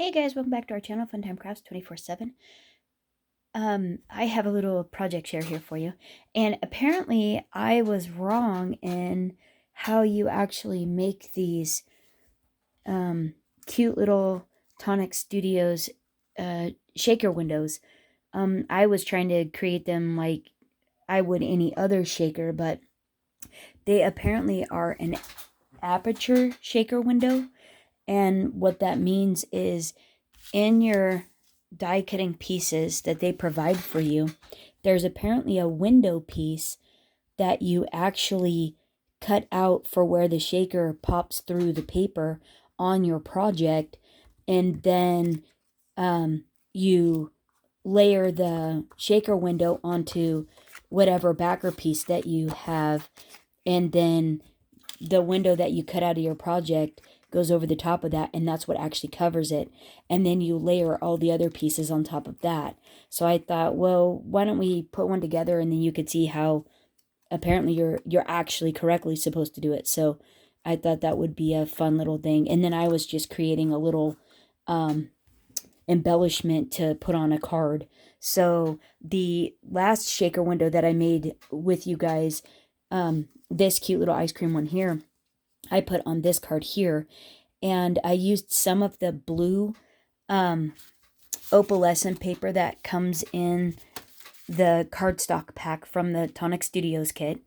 Hey guys, welcome back to our channel, Funtime Crafts 24/7. I have a little project share here for you. And apparently I was wrong in how you actually make these cute little Tonic Studios shaker windows. I was trying to create them like I would any other shaker, but they apparently are an aperture shaker window. And what that means is in your die cutting pieces that they provide for you, there's apparently a window piece that you actually cut out for where the shaker pops through the paper on your project, and then you layer the shaker window onto whatever backer piece that you have, and then the window that you cut out of your project goes over the top of that, and that's what actually covers it. And then you layer all the other pieces on top of that. So I thought, well, why don't we put one together, and then you could see how apparently you're actually correctly supposed to do it. So I thought that would be a fun little thing. And then I was just creating a little embellishment to put on a card. So the last shaker window that I made with you guys, this cute little ice cream one here, I put on this card here, and I used some of the blue opalescent paper that comes in the cardstock pack from the Tonic Studios kit.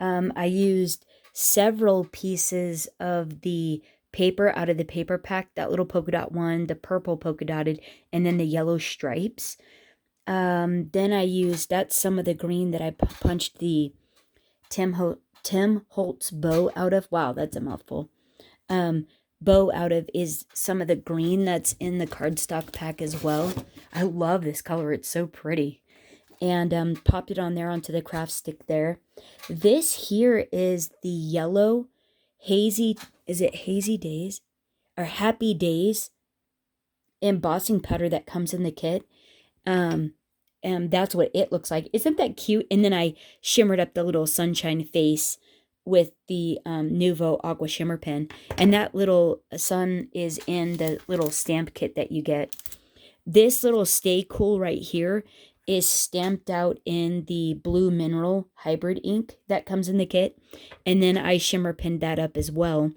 I used several pieces of the paper out of the paper pack, that little polka dot one, the purple polka dotted, and then the yellow stripes. Then I used, that's some of the green that I punched the Tim Holtz bow out of. Wow, that's a mouthful. Bow out of is some of the green that's in the cardstock pack as well. I love this color. It's so pretty. And popped it on there onto the craft stick there. This here is the yellow hazy, is it Hazy Days? Or Happy Days embossing powder that comes in the kit. And that's what it looks like. Isn't that cute? And then I shimmered up the little sunshine face with the Nuvo Aqua Shimmer Pen. And that little sun is in the little stamp kit that you get. This little Stay Cool right here is stamped out in the blue mineral hybrid ink that comes in the kit. And then I shimmer pinned that up as well.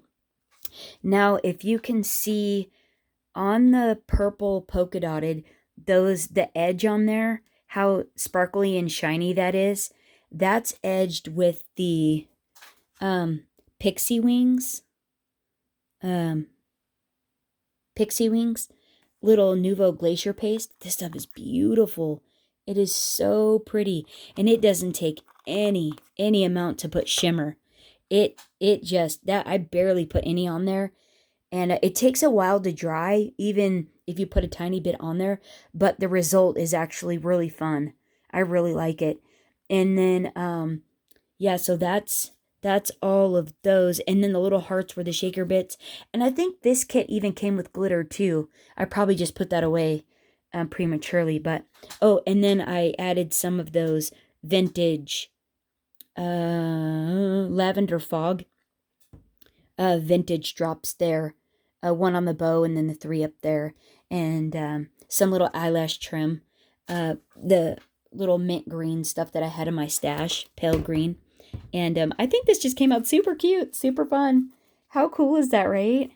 Now, if you can see on the purple polka dotted, the edge on there, how sparkly and shiny that is, that's edged with the pixie wings little Nuvo glacier paste. This stuff is beautiful. It is so pretty, and it doesn't take any amount to put shimmer. It just, that I barely put any on there. And it takes a while to dry, even if you put a tiny bit on there. But the result is actually really fun. I really like it. And then, yeah, so that's all of those. And then the little hearts were the shaker bits. And I think this kit even came with glitter too. I probably just put that away prematurely. But, oh, and then I added some of those vintage lavender fog vintage drops there, one on the bow and then the three up there, and some little eyelash trim, the little mint green stuff that I had in my stash, pale green. And I think this just came out super cute, super fun. How cool is that, right?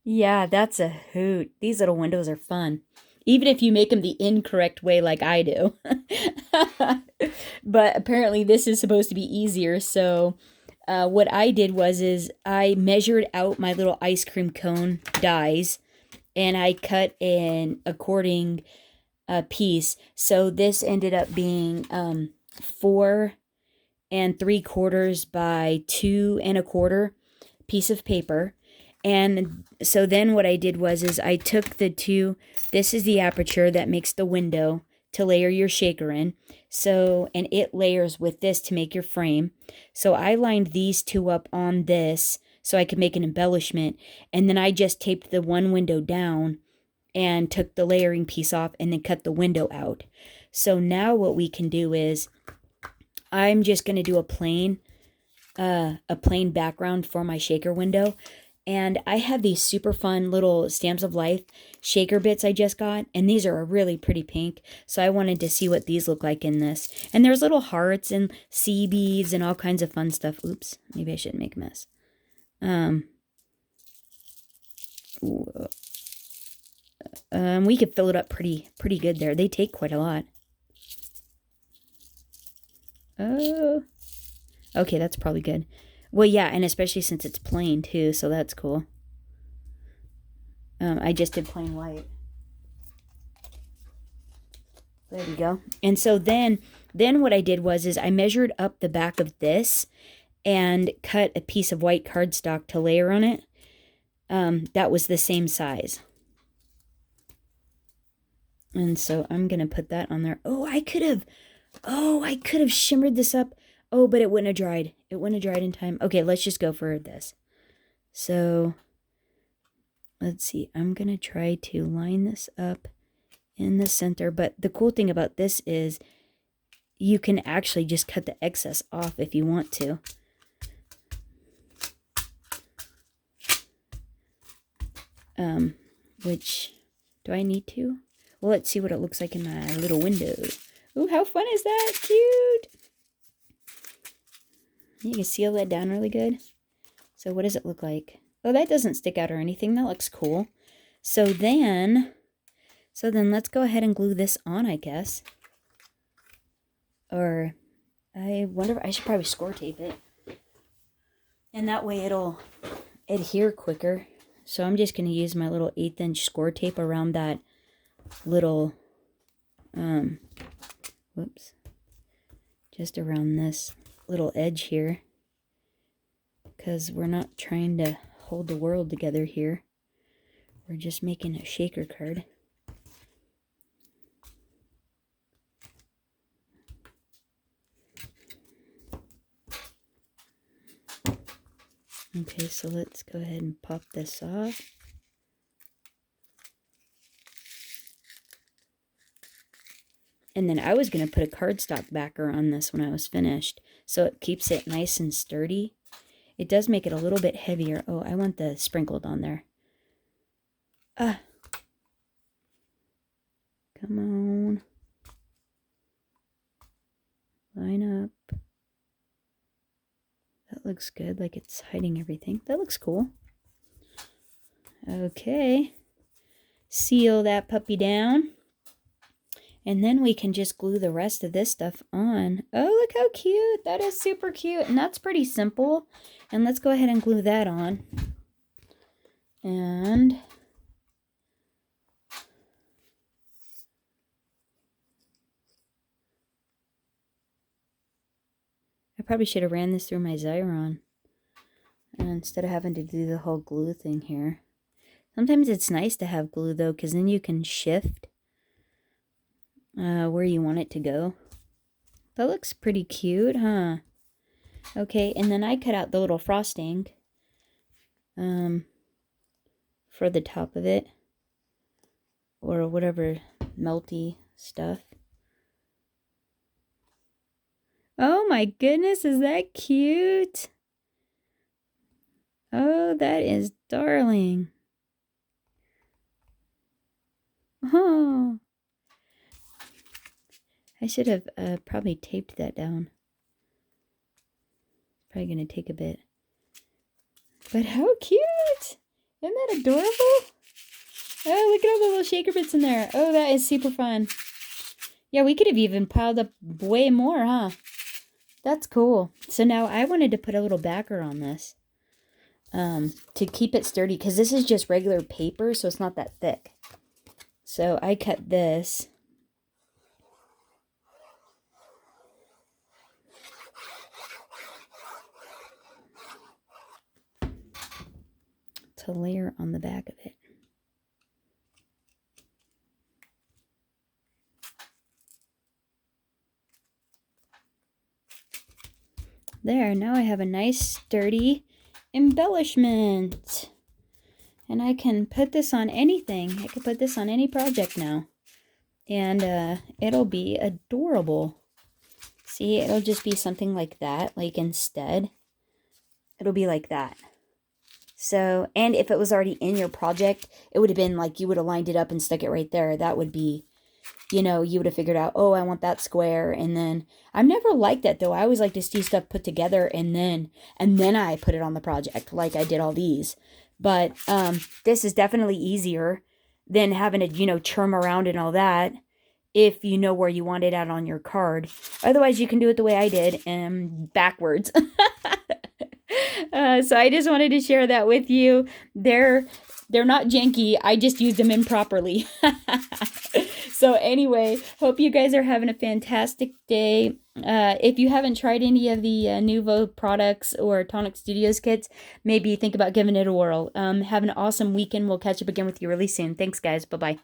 Yeah, that's a hoot. These little windows are fun, even if you make them the incorrect way like I do. But apparently this is supposed to be easier, so what I did is I measured out my little ice cream cone dies, and I cut an according piece. So this ended up being 4 3/4 by 2 1/4 piece of paper. And so then what I did is I took the two, this is the aperture that makes the window to layer your shaker in. So, and it layers with this to make your frame. So I lined these two up on this so I could make an embellishment. And then I just taped the one window down and took the layering piece off and then cut the window out. So now what we can do is I'm just going to do a plain background for my shaker window. And I have these super fun little Stamps of Life shaker bits I just got. And these are a really pretty pink. So I wanted to see what these look like in this. And there's little hearts and sea beads and all kinds of fun stuff. Oops, maybe I shouldn't make a mess. We could fill it up pretty good there. They take quite a lot. Oh, okay, that's probably good. Well, yeah, and especially since it's plain too, so that's cool. I just did plain white. There we go. And so then what I did is I measured up the back of this and cut a piece of white cardstock to layer on it. That was the same size. And so I'm going to put that on there. Oh, I could have shimmered this up. Oh, but it wouldn't have dried. It wouldn't have dried in time. Okay, let's just go for this. So let's see. I'm going to try to line this up in the center. But the cool thing about this is you can actually just cut the excess off if you want to. Which, do I need to? Well, let's see what it looks like in my little window. Ooh, how fun is that? Cute! You can seal that down really good. So what does it look like? Oh, that doesn't stick out or anything. That looks cool. So then let's go ahead and glue this on, I guess. Or I wonder if I should probably score tape it. And that way it'll adhere quicker. So I'm just going to use my little 1/8 inch score tape around that little, just around this little edge here. Because we're not trying to hold the world together here. We're just making a shaker card. Okay, so let's go ahead and pop this off. And then I was going to put a cardstock backer on this when I was finished, so it keeps it nice and sturdy. It does make it a little bit heavier. Oh, I want the sprinkled on there. Come on. Line up. That looks good, like it's hiding everything. That looks cool. Okay. Seal that puppy down. And then we can just glue the rest of this stuff on. Oh, look how cute. That is super cute. And that's pretty simple. And let's go ahead and glue that on. And I probably should have ran this through my Xyron instead of having to do the whole glue thing here. Sometimes it's nice to have glue though, because then you can shift where you want it to go. That looks pretty cute, huh? Okay, and then I cut out the little frosting for the top of it, or whatever melty stuff. Oh my goodness, is that cute? Oh, that is darling. Oh, I should have probably taped that down. Probably gonna take a bit. But how cute! Isn't that adorable? Oh, look at all the little shaker bits in there. Oh, that is super fun. Yeah, we could have even piled up way more, huh? That's cool. So now I wanted to put a little backer on this to keep it sturdy, because this is just regular paper, so it's not that thick. So I cut this. To layer on the back of it. There, now I have a nice sturdy embellishment. And I can put this on anything. I could put this on any project now. And it'll be adorable. See, it'll just be something like that. Like instead, it'll be like that. So, and if it was already in your project, it would have been like you would have lined it up and stuck it right there. That would be, you know, you would have figured out, oh, I want that square. And then I've never liked that though. I always like to see stuff put together and then I put it on the project like I did all these. But this is definitely easier than having to, you know, churn around and all that if you know where you want it at on your card. Otherwise, you can do it the way I did and backwards. So I just wanted to share that with you. They're not janky. I just used them improperly. So anyway, hope you guys are having a fantastic day. If you haven't tried any of the Nuvo products or Tonic Studios kits, maybe think about giving it a whirl. Have an awesome weekend. We'll catch up again with you really soon. Thanks, guys. Bye-bye.